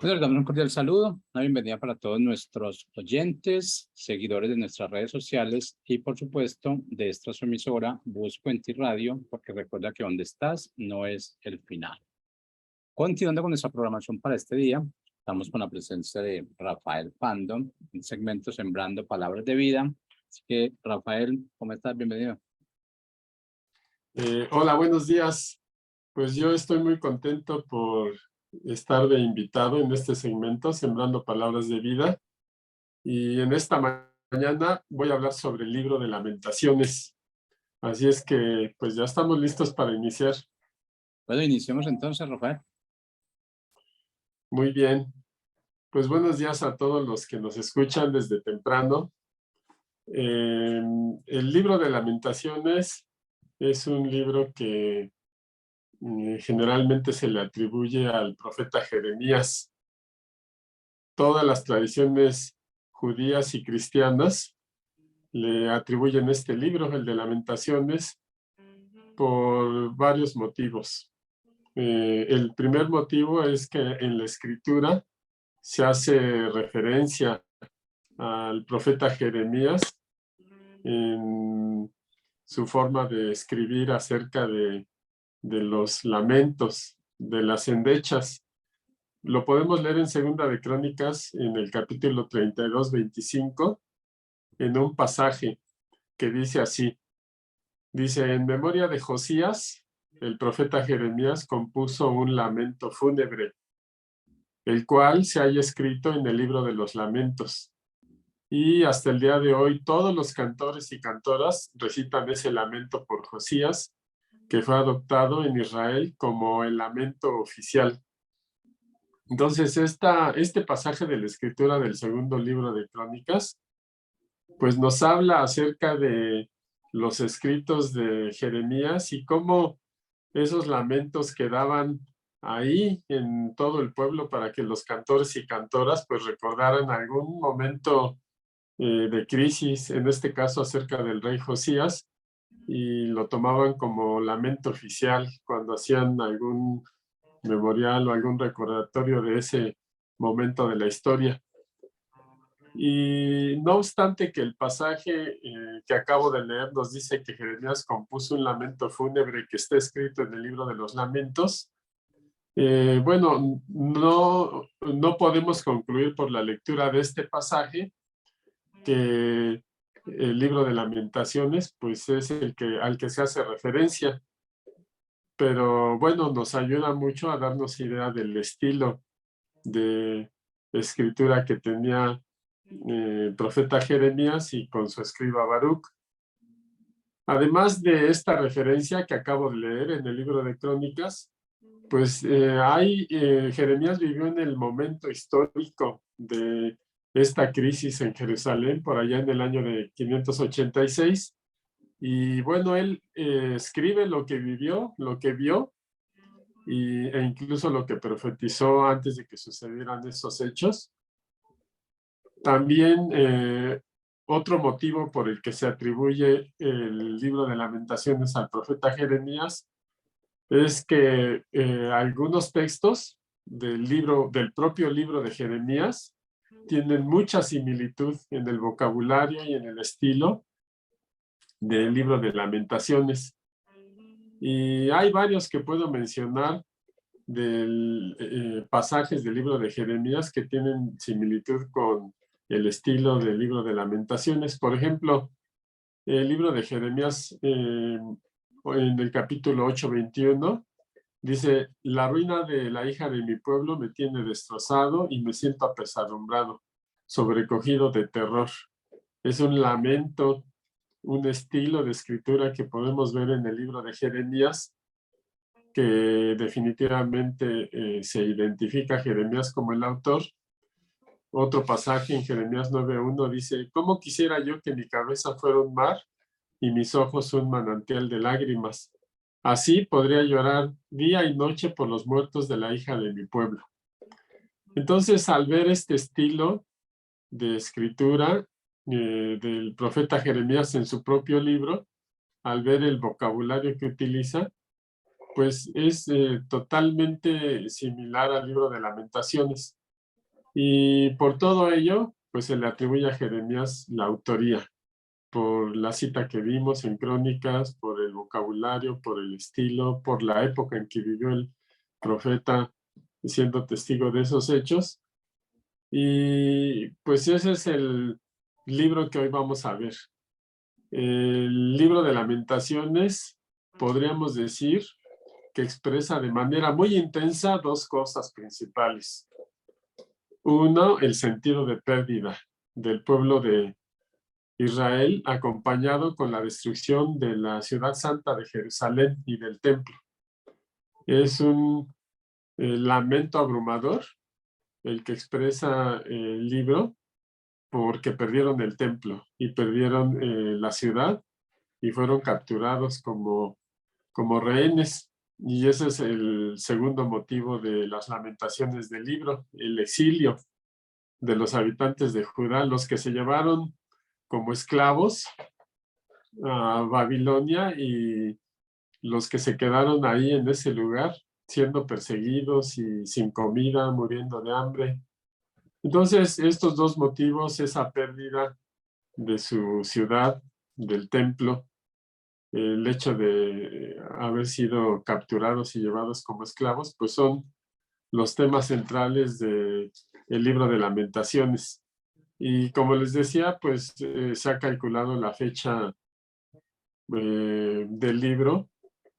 Pues les damos un cordial saludo, una bienvenida para todos nuestros oyentes, seguidores de nuestras redes sociales y, por supuesto, de esta su emisora, Voz Puente y Radio, porque recuerda que donde estás no es el final. Continuando con nuestra programación para este día, estamos con la presencia de Rafael Pando, un segmento Sembrando Palabras de Vida. Así que, Rafael, ¿cómo estás? Bienvenido. Hola, buenos días. Pues yo estoy muy contento por estar de invitado en este segmento, Sembrando Palabras de Vida. Y en esta mañana voy a hablar sobre el libro de Lamentaciones. Así es que pues ya estamos listos para iniciar. Bueno, iniciemos entonces, Rafael. Muy bien. Pues buenos días a todos los que nos escuchan desde temprano. El libro de Lamentaciones es un libro que generalmente se le atribuye al profeta Jeremías. Todas las tradiciones judías y cristianas le atribuyen este libro, el de Lamentaciones, por varios motivos. El primer motivo es que en la escritura se hace referencia al profeta Jeremías en su forma de escribir acerca de los lamentos, de las endechas. Lo podemos leer en Segunda de Crónicas, en el capítulo 32, 25, en un pasaje que dice así. Dice, en memoria de Josías, el profeta Jeremías compuso un lamento fúnebre, el cual se halla escrito en el libro de los lamentos. Y hasta el día de hoy, todos los cantores y cantoras recitan ese lamento por Josías, que fue adoptado en Israel como el lamento oficial. Entonces, este pasaje de la escritura del segundo libro de Crónicas, pues nos habla acerca de los escritos de Jeremías y cómo esos lamentos quedaban ahí en todo el pueblo para que los cantores y cantoras pues recordaran algún momento de crisis, en este caso acerca del rey Josías, y lo tomaban como lamento oficial cuando hacían algún memorial o algún recordatorio de ese momento de la historia. Y no obstante que el pasaje que acabo de leer nos dice que Jeremías compuso un lamento fúnebre que está escrito en el libro de los lamentos, bueno, no podemos concluir por la lectura de este pasaje que el libro de Lamentaciones pues es al que se hace referencia, pero bueno, nos ayuda mucho a darnos idea del estilo de escritura que tenía el profeta Jeremías y con su escriba Baruch. Además de esta referencia que acabo de leer en el libro de Crónicas, pues Jeremías vivió en el momento histórico de esta crisis en Jerusalén, por allá en el año de 586. Y bueno, él escribe lo que vivió, lo que vio, e incluso lo que profetizó antes de que sucedieran esos hechos. También otro motivo por el que se atribuye el libro de Lamentaciones al profeta Jeremías es que algunos textos del propio libro de Jeremías tienen mucha similitud en el vocabulario y en el estilo del libro de Lamentaciones. Y hay varios que puedo mencionar pasajes del libro de Jeremías que tienen similitud con el estilo del libro de Lamentaciones. Por ejemplo, el libro de Jeremías en el capítulo 8, 21, dice, la ruina de la hija de mi pueblo me tiene destrozado y me siento apesadumbrado, sobrecogido de terror. Es un lamento, un estilo de escritura que podemos ver en el libro de Jeremías, que definitivamente se identifica a Jeremías como el autor. Otro pasaje en Jeremías 9:1 dice, ¿cómo quisiera yo que mi cabeza fuera un mar y mis ojos un manantial de lágrimas? Así podría llorar día y noche por los muertos de la hija de mi pueblo. Entonces, al ver este estilo de escritura del profeta Jeremías en su propio libro, al ver el vocabulario que utiliza, pues es totalmente similar al libro de Lamentaciones. Y por todo ello, pues se le atribuye a Jeremías la autoría, por la cita que vimos en Crónicas, por el vocabulario, por el estilo, por la época en que vivió el profeta siendo testigo de esos hechos. Y pues ese es el libro que hoy vamos a ver. El libro de Lamentaciones, podríamos decir que expresa de manera muy intensa dos cosas principales. Uno, el sentido de pérdida del pueblo de Israel, acompañado con la destrucción de la ciudad santa de Jerusalén y del templo. Es un lamento abrumador el que expresa el libro, porque perdieron el templo y perdieron la ciudad y fueron capturados como rehenes. Y ese es el segundo motivo de las lamentaciones del libro, el exilio de los habitantes de Judá, los que se llevaron como esclavos a Babilonia y los que se quedaron ahí en ese lugar, siendo perseguidos y sin comida, muriendo de hambre. Entonces, estos dos motivos, esa pérdida de su ciudad, del templo, el hecho de haber sido capturados y llevados como esclavos, pues son los temas centrales del libro de Lamentaciones. Y como les decía, pues se ha calculado la fecha del libro,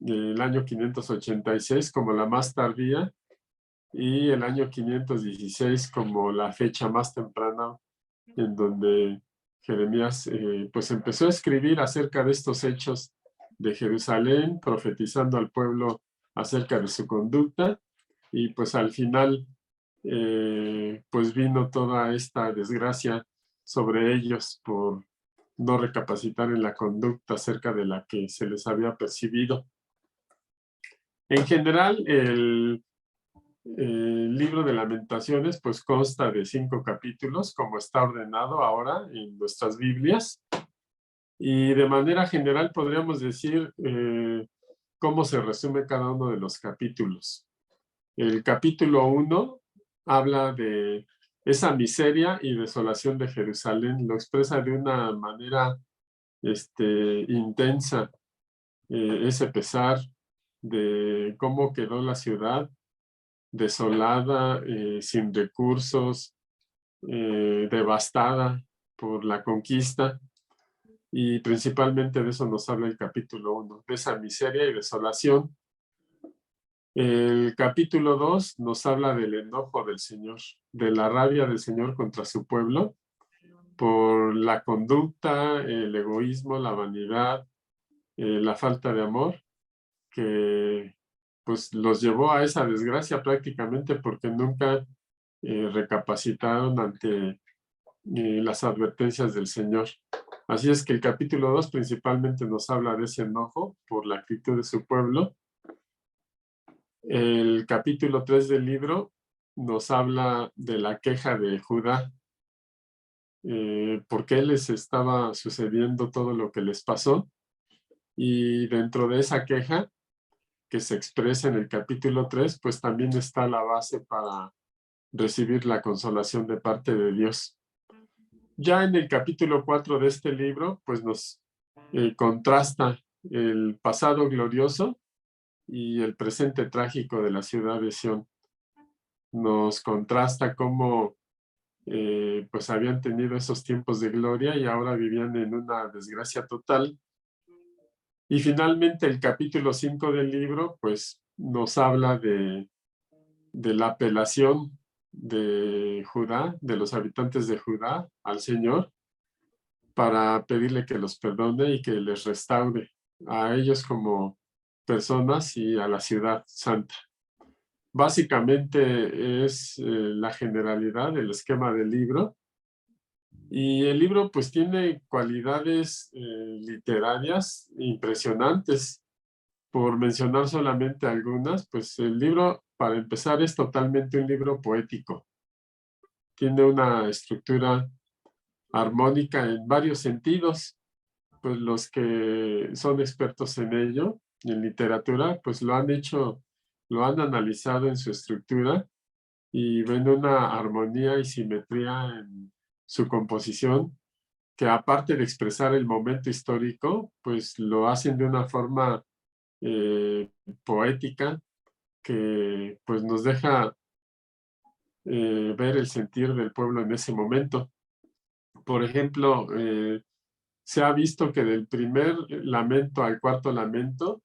el año 586 como la más tardía y el año 516 como la fecha más temprana en donde Jeremías pues empezó a escribir acerca de estos hechos de Jerusalén, profetizando al pueblo acerca de su conducta y pues al final pues vino toda esta desgracia sobre ellos por no recapacitar en la conducta acerca de la que se les había percibido. En general, el libro de Lamentaciones pues consta de 5 capítulos, como está ordenado ahora en nuestras Biblias. Y de manera general podríamos decir cómo se resume cada uno de los capítulos. El capítulo 1 habla de esa miseria y desolación de Jerusalén, lo expresa de una manera intensa, ese pesar de cómo quedó la ciudad desolada, sin recursos, devastada por la conquista. Y principalmente de eso nos habla el capítulo 1, de esa miseria y desolación. El capítulo 2 nos habla del enojo del Señor, de la rabia del Señor contra su pueblo, por la conducta, el egoísmo, la vanidad, la falta de amor, que pues los llevó a esa desgracia prácticamente porque nunca recapacitaron ante las advertencias del Señor. Así es que el capítulo 2 principalmente nos habla de ese enojo por la actitud de su pueblo. El capítulo 3 del libro nos habla de la queja de Judá, por qué les estaba sucediendo todo lo que les pasó. Y dentro de esa queja que se expresa en el capítulo 3, pues también está la base para recibir la consolación de parte de Dios. Ya en el capítulo 4 de este libro, pues nos contrasta el pasado glorioso y el presente trágico de la ciudad de Sión. Nos contrasta cómo pues habían tenido esos tiempos de gloria y ahora vivían en una desgracia total. Y finalmente el capítulo 5 del libro, pues nos habla de la apelación de Judá, de los habitantes de Judá al Señor, para pedirle que los perdone y que les restaure a ellos como personas y a la ciudad santa. Básicamente es la generalidad del esquema del libro. Y el libro pues tiene cualidades literarias impresionantes. Por mencionar solamente algunas, pues el libro, para empezar, es totalmente un libro poético. Tiene una estructura armónica en varios sentidos. Pues los que son expertos en ello, en literatura, pues lo han hecho, lo han analizado en su estructura y ven una armonía y simetría en su composición, que aparte de expresar el momento histórico, pues lo hacen de una forma poética que pues nos deja ver el sentir del pueblo en ese momento. Por ejemplo, se ha visto que del primer lamento al cuarto lamento,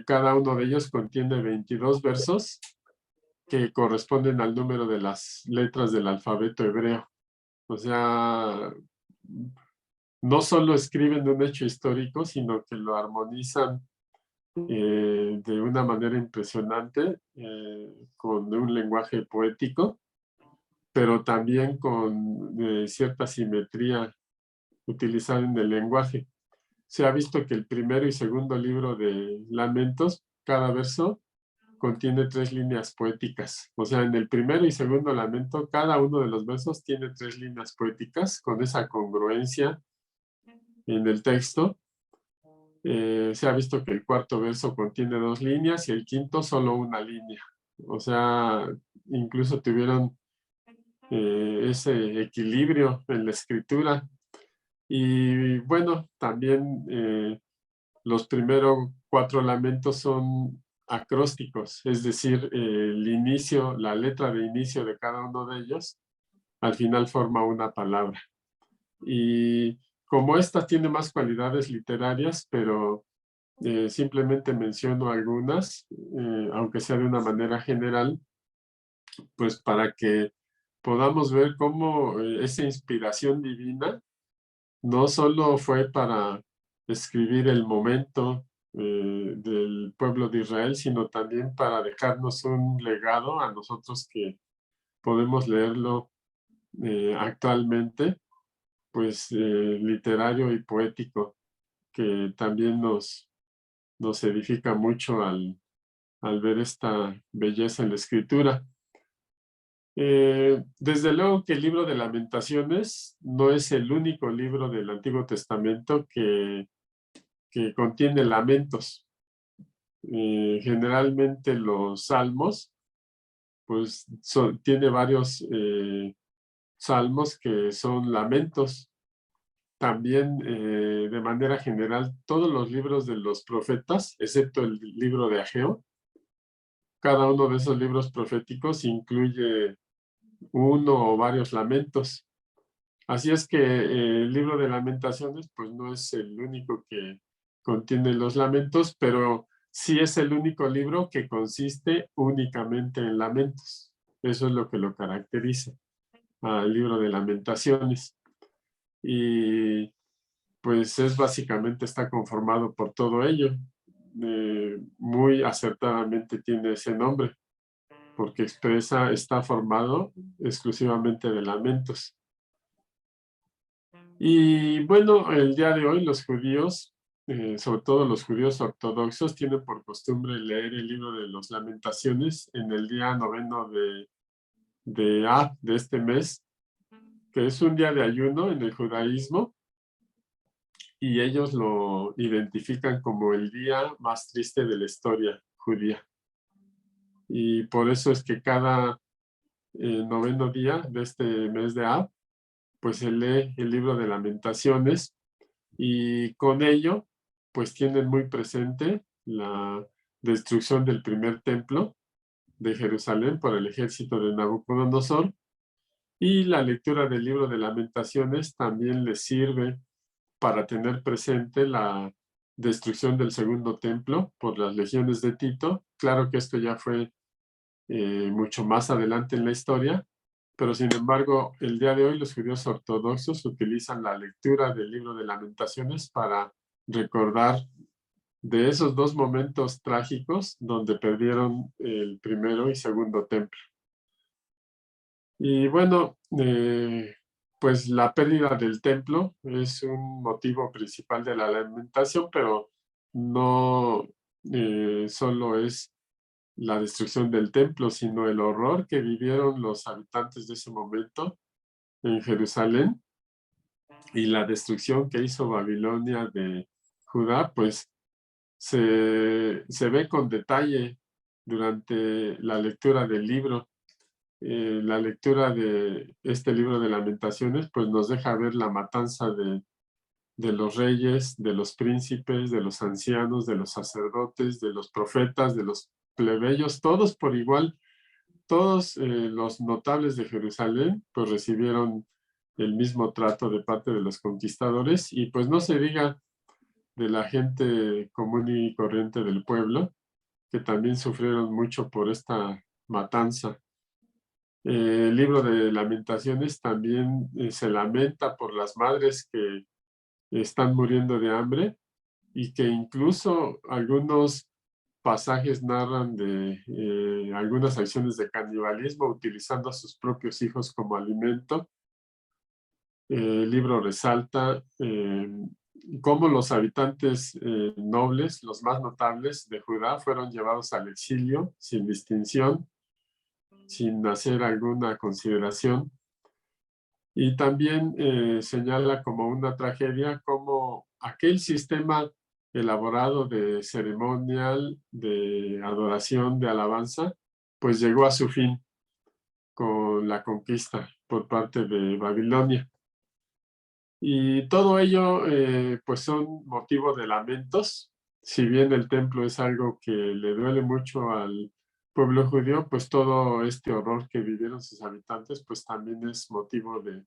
cada uno de ellos contiene 22 versos que corresponden al número de las letras del alfabeto hebreo. O sea, no solo escriben un hecho histórico, sino que lo armonizan de una manera impresionante, con un lenguaje poético, pero también con cierta simetría utilizada en el lenguaje. Se ha visto que el primero y segundo libro de Lamentos, cada verso contiene 3 líneas poéticas. O sea, en el primero y segundo lamento, cada uno de los versos tiene 3 líneas poéticas con esa congruencia en el texto. Se ha visto que el cuarto verso contiene 2 líneas y el quinto solo una línea. O sea, incluso tuvieron ese equilibrio en la escritura. Y bueno, también los primeros 4 lamentos son acrósticos, es decir, el inicio, la letra de inicio de cada uno de ellos, al final forma una palabra. Y como esta tiene más cualidades literarias, pero simplemente menciono algunas, aunque sea de una manera general, pues para que podamos ver cómo esa inspiración divina no solo fue para escribir el momento del pueblo de Israel, sino también para dejarnos un legado a nosotros que podemos leerlo actualmente, pues literario y poético, que también nos edifica mucho al ver esta belleza en la escritura. Desde luego que el libro de Lamentaciones no es el único libro del Antiguo Testamento que contiene lamentos. Generalmente los salmos, pues tiene varios salmos que son lamentos. También, de manera general, todos los libros de los profetas, excepto el libro de Ageo, cada uno de esos libros proféticos incluye uno o varios lamentos. Así es que el libro de Lamentaciones, pues no es el único que contiene los lamentos, pero sí es el único libro que consiste únicamente en lamentos. Eso es lo que lo caracteriza al libro de Lamentaciones. Y pues es básicamente está conformado por todo ello. Muy acertadamente tiene ese nombre, porque está formado exclusivamente de lamentos. Y bueno, el día de hoy los judíos, sobre todo los judíos ortodoxos, tienen por costumbre leer el libro de las Lamentaciones en el día 9 de Av de este mes, que es un día de ayuno en el judaísmo, y ellos lo identifican como el día más triste de la historia judía. Y por eso es que cada 9 día de este mes de Av, pues se lee el libro de Lamentaciones, y con ello, pues tienen muy presente la destrucción del primer templo de Jerusalén por el ejército de Nabucodonosor, y la lectura del libro de Lamentaciones también les sirve para tener presente la destrucción del segundo templo por las legiones de Tito. Claro que esto ya fue mucho más adelante en la historia, pero sin embargo, el día de hoy los judíos ortodoxos utilizan la lectura del libro de Lamentaciones para recordar de esos 2 momentos trágicos donde perdieron el primero y segundo templo. Y bueno, pues la pérdida del templo es un motivo principal de la lamentación, pero no solo es la destrucción del templo, sino el horror que vivieron los habitantes de ese momento en Jerusalén, y la destrucción que hizo Babilonia de Judá, pues se ve con detalle durante la lectura del libro. la lectura de este libro de Lamentaciones, pues nos deja ver la matanza de los reyes, de los príncipes, de los ancianos, de los sacerdotes, de los profetas, de los plebeyos, todos por igual. Todos los notables de Jerusalén pues recibieron el mismo trato de parte de los conquistadores, y pues no se diga de la gente común y corriente del pueblo, que también sufrieron mucho por esta matanza. El libro de Lamentaciones también se lamenta por las madres que están muriendo de hambre, y que incluso algunos pasajes narran de algunas acciones de canibalismo utilizando a sus propios hijos como alimento. El libro resalta cómo los habitantes nobles, los más notables de Judá, fueron llevados al exilio sin distinción, sin hacer alguna consideración. Y también señala como una tragedia cómo aquel sistema elaborado de ceremonial, de adoración, de alabanza, pues llegó a su fin con la conquista por parte de Babilonia. Y todo ello pues son motivo de lamentos. Si bien el templo es algo que le duele mucho al pueblo judío, pues todo este horror que vivieron sus habitantes pues también es motivo de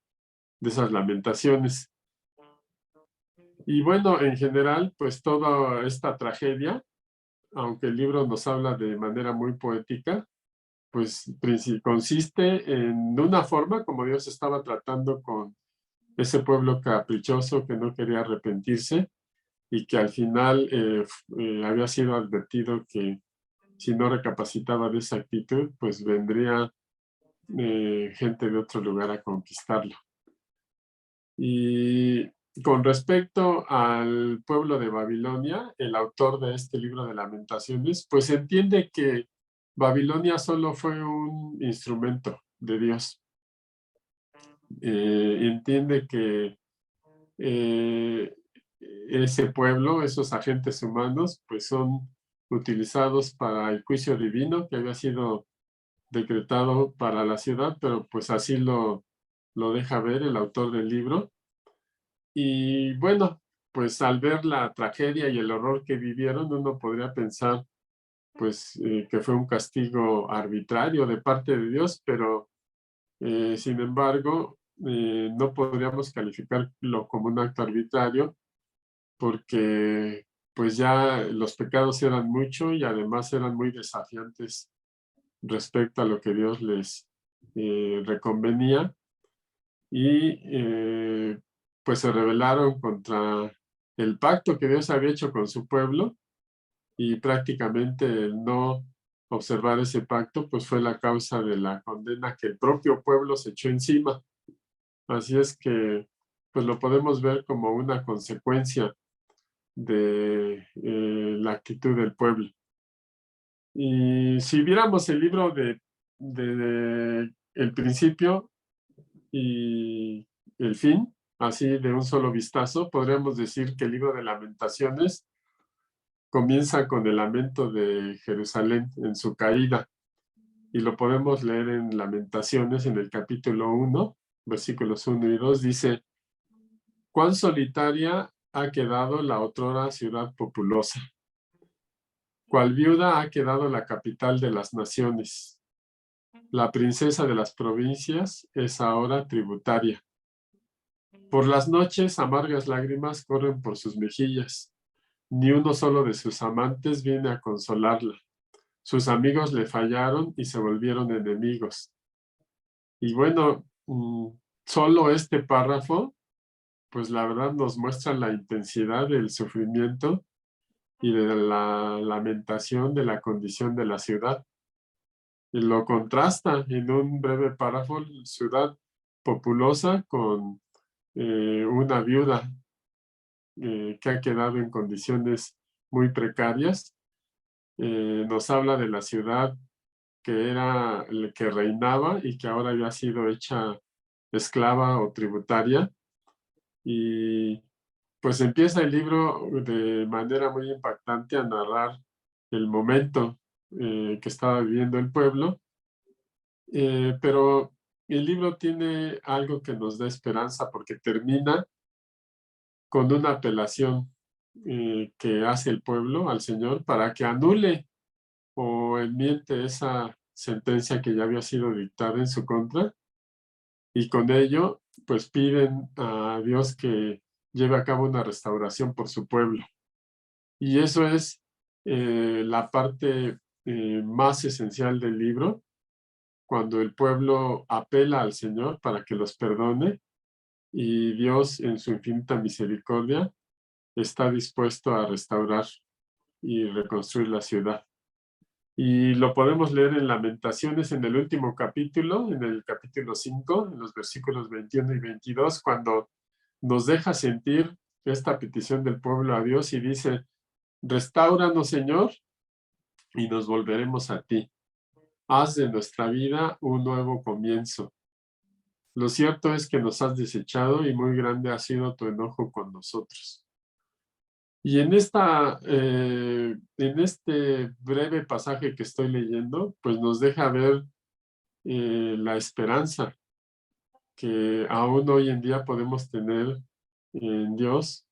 esas lamentaciones. Y bueno, en general, pues toda esta tragedia, aunque el libro nos habla de manera muy poética, pues consiste en una forma como Dios estaba tratando con ese pueblo caprichoso que no quería arrepentirse, y que al final había sido advertido que si no recapacitaba de esa actitud, pues vendría gente de otro lugar a conquistarlo. Y con respecto al pueblo de Babilonia, el autor de este libro de Lamentaciones, pues entiende que Babilonia solo fue un instrumento de Dios. Entiende que ese pueblo, esos agentes humanos, pues son utilizados para el juicio divino que había sido decretado para la ciudad, pero pues así lo deja ver el autor del libro. Y bueno, pues al ver la tragedia y el horror que vivieron, uno podría pensar pues que fue un castigo arbitrario de parte de Dios, pero sin embargo no podríamos calificarlo como un acto arbitrario, porque pues ya los pecados eran mucho y además eran muy desafiantes respecto a lo que Dios les reconvenía, y pues se rebelaron contra el pacto que Dios había hecho con su pueblo, y prácticamente el no observar ese pacto pues fue la causa de la condena que el propio pueblo se echó encima. Así es que pues lo podemos ver como una consecuencia de la actitud del pueblo. Y si viéramos el libro de el principio y el fin, así de un solo vistazo, podríamos decir que el libro de Lamentaciones comienza con el lamento de Jerusalén en su caída, y lo podemos leer en Lamentaciones en el capítulo 1, versículos 1 y 2, dice: «Cuán solitaria ha quedado la otrora ciudad populosa, cual viuda ha quedado la capital de las naciones. La princesa de las provincias es ahora tributaria. Por las noches amargas lágrimas corren por sus mejillas. Ni uno solo de sus amantes viene a consolarla. Sus amigos le fallaron y se volvieron enemigos». Y bueno, solo este párrafo, pues la verdad nos muestra la intensidad del sufrimiento y de la lamentación de la condición de la ciudad. Y lo contrasta en un breve párrafo: ciudad populosa con una viuda que ha quedado en condiciones muy precarias. Nos habla de la ciudad que era el que reinaba y que ahora había sido hecha esclava o tributaria. Y pues empieza el libro de manera muy impactante a narrar el momento que estaba viviendo el pueblo, Pero el libro tiene algo que nos da esperanza porque termina con una apelación que hace el pueblo al Señor para que anule o enmiende esa sentencia que ya había sido dictada en su contra, y con ello pues piden a Dios que lleve a cabo una restauración por su pueblo. Y eso es la parte más esencial del libro, cuando el pueblo apela al Señor para que los perdone, y Dios en su infinita misericordia está dispuesto a restaurar y reconstruir la ciudad. Y lo podemos leer en Lamentaciones, en el último capítulo, en el capítulo 5, en los versículos 21 y 22, cuando nos deja sentir esta petición del pueblo a Dios y dice: restáuranos, Señor, y nos volveremos a ti. Haz de nuestra vida un nuevo comienzo. Lo cierto es que nos has desechado y muy grande ha sido tu enojo con nosotros. Y en este breve pasaje que estoy leyendo, pues nos deja ver la esperanza que aún hoy en día podemos tener en Dios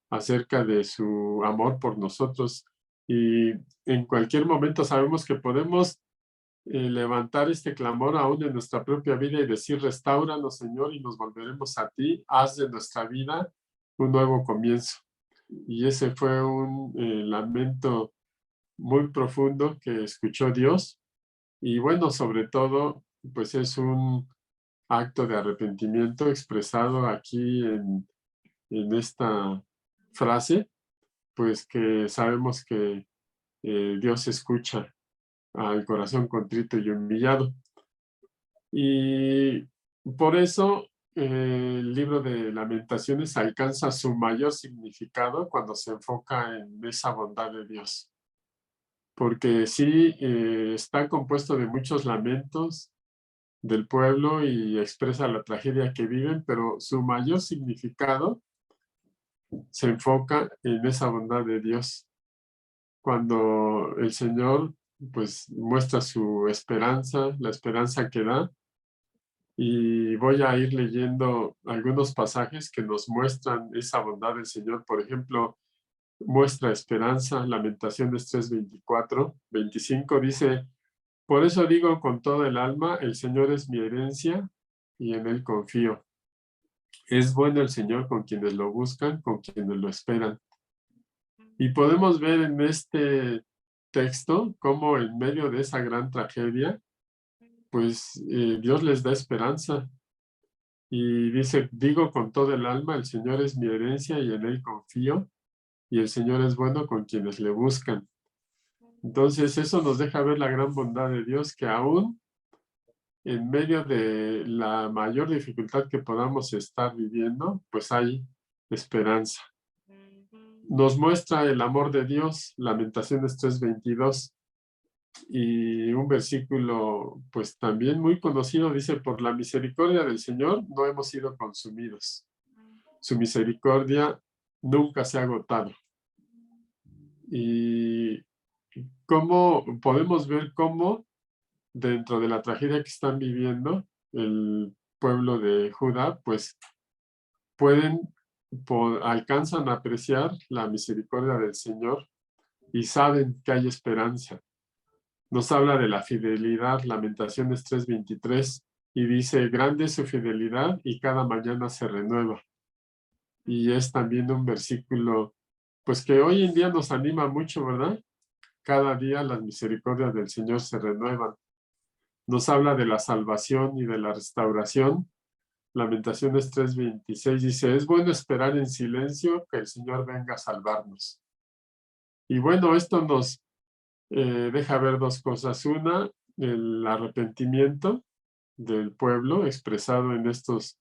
acerca de su amor por nosotros. Y en cualquier momento sabemos que podemos levantar este clamor aún en nuestra propia vida y decir: restáuranos, Señor, y nos volveremos a ti. Haz de nuestra vida un nuevo comienzo. Y ese fue un lamento muy profundo que escuchó Dios. Y bueno, sobre todo, pues es un acto de arrepentimiento expresado aquí en esta frase, pues que sabemos que Dios escucha al corazón contrito y humillado. Y por eso el libro de Lamentaciones alcanza su mayor significado cuando se enfoca en esa bondad de Dios. Porque sí, está compuesto de muchos lamentos del pueblo y expresa la tragedia que viven, pero su mayor significado se enfoca en esa bondad de Dios. Cuando el Señor pues muestra su esperanza, la esperanza que da. Y voy a ir leyendo algunos pasajes que nos muestran esa bondad del Señor. Por ejemplo, muestra esperanza, Lamentaciones 3, 24, 25 dice: por eso digo con todo el alma, el Señor es mi herencia y en él confío. Es bueno el Señor con quienes lo buscan, con quienes lo esperan. Y podemos ver en este texto cómo en medio de esa gran tragedia, pues Dios les da esperanza. Y dice: digo con todo el alma, el Señor es mi herencia y en él confío, y el Señor es bueno con quienes le buscan. Entonces eso nos deja ver la gran bondad de Dios, que aún en medio de la mayor dificultad que podamos estar viviendo, pues hay esperanza. Nos muestra el amor de Dios, Lamentaciones 3:22, y un versículo pues también muy conocido dice: por la misericordia del Señor no hemos sido consumidos. Su misericordia nunca se ha agotado. Y cómo podemos ver cómo dentro de la tragedia que están viviendo el pueblo de Judá, pues alcanzan a apreciar la misericordia del Señor y saben que hay esperanza. Nos habla de la fidelidad, Lamentaciones 3:23, y dice: grande es su fidelidad y cada mañana se renueva. Y es también un versículo pues que hoy en día nos anima mucho, ¿verdad? Cada día las misericordias del Señor se renuevan. Nos habla de la salvación y de la restauración. Lamentaciones 3:26 dice: es bueno esperar en silencio que el Señor venga a salvarnos. Y bueno, esto nos deja ver dos cosas. Una, el arrepentimiento del pueblo expresado en estos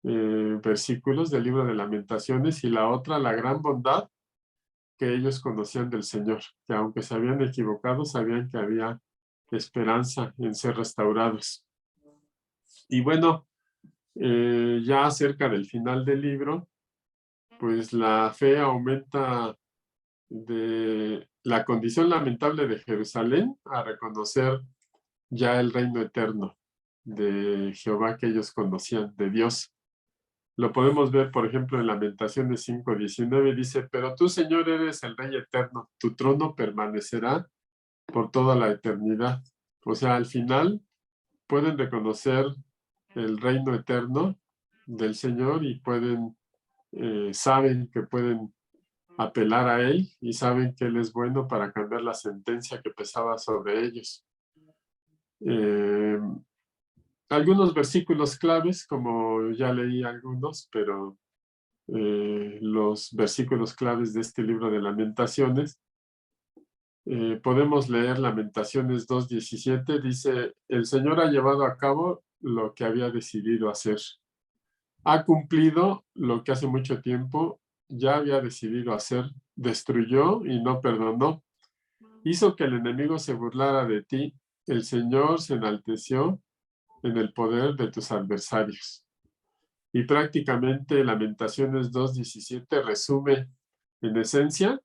versículos del libro de Lamentaciones, y la otra, la gran bondad que ellos conocían del Señor, que aunque se habían equivocado, sabían que había esperanza en ser restaurados. Y bueno, ya cerca del final del libro, pues la fe aumenta de la condición lamentable de Jerusalén a reconocer ya el reino eterno. de Jehová que ellos conocían, de Dios. Lo podemos ver, por ejemplo, en Lamentaciones 5:19, dice, pero tú, Señor, eres el Rey eterno, tu trono permanecerá por toda la eternidad. O sea, al final pueden reconocer el reino eterno del Señor y saben que pueden apelar a Él y saben que Él es bueno para cambiar la sentencia que pesaba sobre ellos. Algunos versículos claves, como ya leí algunos, pero los versículos claves de este libro de Lamentaciones, podemos leer Lamentaciones 2:17, dice, el Señor ha llevado a cabo lo que había decidido hacer. Ha cumplido lo que hace mucho tiempo ya había decidido hacer. Destruyó y no perdonó. Hizo que el enemigo se burlara de ti. El Señor se enalteció en el poder de tus adversarios. Y prácticamente Lamentaciones 2:17 resume en esencia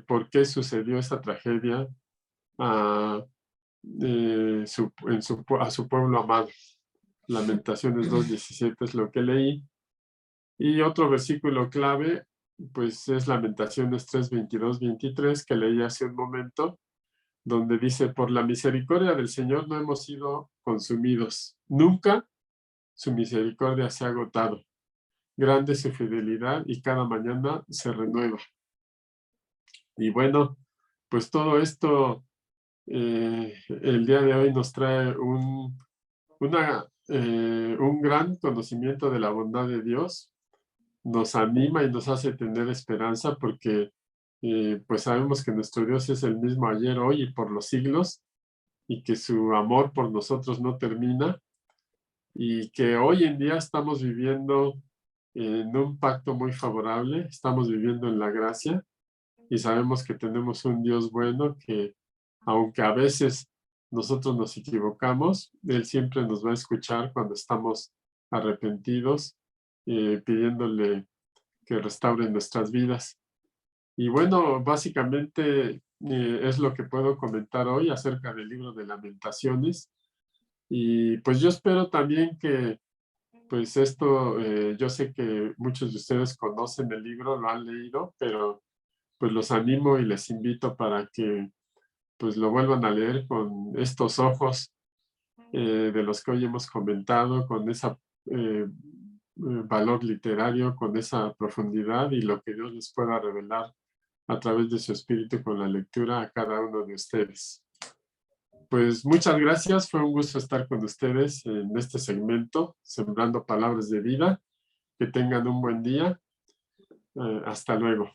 por qué sucedió esa tragedia a su pueblo amado. Lamentaciones 2:17 es lo que leí. Y otro versículo clave, pues es Lamentaciones 3:22-23, que leí hace un momento, donde dice, por la misericordia del Señor no hemos sido consumidos. Nunca su misericordia se ha agotado. Grande su fidelidad y cada mañana se renueva. Y bueno, pues todo esto el día de hoy nos trae un gran conocimiento de la bondad de Dios. Nos anima y nos hace tener esperanza porque pues sabemos que nuestro Dios es el mismo ayer, hoy y por los siglos y que su amor por nosotros no termina y que hoy en día estamos viviendo en un pacto muy favorable, estamos viviendo en la gracia y sabemos que tenemos un Dios bueno que aunque a veces nosotros nos equivocamos, Él siempre nos va a escuchar cuando estamos arrepentidos, pidiéndole que restaure nuestras vidas. Y bueno, básicamente es lo que puedo comentar hoy acerca del libro de Lamentaciones. Y pues yo espero también que, pues esto, yo sé que muchos de ustedes conocen el libro, lo han leído, pero pues los animo y les invito para que pues lo vuelvan a leer con estos ojos de los que hoy hemos comentado, con ese valor literario, con esa profundidad y lo que Dios les pueda revelar a través de su espíritu con la lectura a cada uno de ustedes. Pues muchas gracias, fue un gusto estar con ustedes en este segmento, Sembrando Palabras de Vida. Que tengan un buen día. Hasta luego.